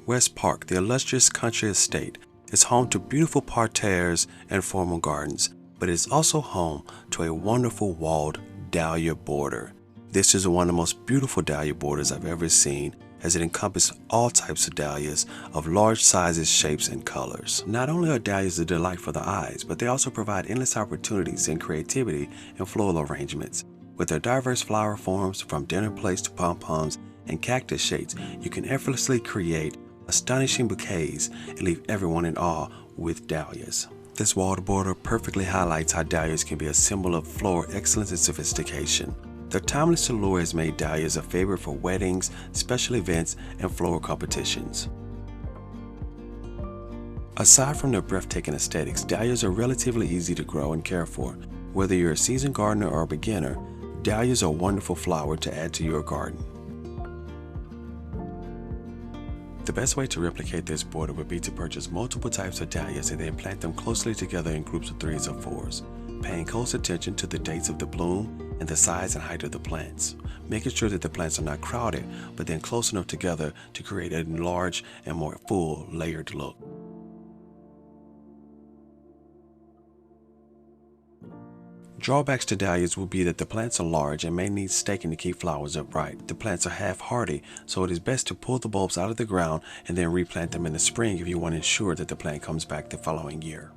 Wrest Park, the illustrious country estate, is home to beautiful parterres and formal gardens, but it is also home to a wonderful walled dahlia border. This is one of the most beautiful dahlia borders I've ever seen, as it encompasses all types of dahlias of large sizes, shapes, and colors. Not only are dahlias a delight for the eyes, but they also provide endless opportunities in creativity and floral arrangements. With their diverse flower forms, from dinner plates to pom-poms and cactus shapes, you can effortlessly create astonishing bouquets and leave everyone in awe with dahlias. This walled border perfectly highlights how dahlias can be a symbol of floral excellence and sophistication. Their timeless allure has made dahlias a favorite for weddings, special events, and floral competitions. Aside from their breathtaking aesthetics, dahlias are relatively easy to grow and care for. Whether you're a seasoned gardener or a beginner, dahlias are a wonderful flower to add to your garden. The best way to replicate this border would be to purchase multiple types of dahlias and then plant them closely together in groups of 3s or 4s, paying close attention to the dates of the bloom and the size and height of the plants, making sure that the plants are not crowded but then close enough together to create a large and more full layered look. Drawbacks to dahlias will be that the plants are large and may need staking to keep flowers upright. The plants are half hardy, so it is best to pull the bulbs out of the ground and then replant them in the spring if you want to ensure that the plant comes back the following year.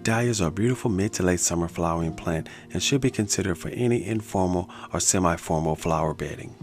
Dahlias are a beautiful mid to late summer flowering plant and should be considered for any informal or semi-formal flower bedding.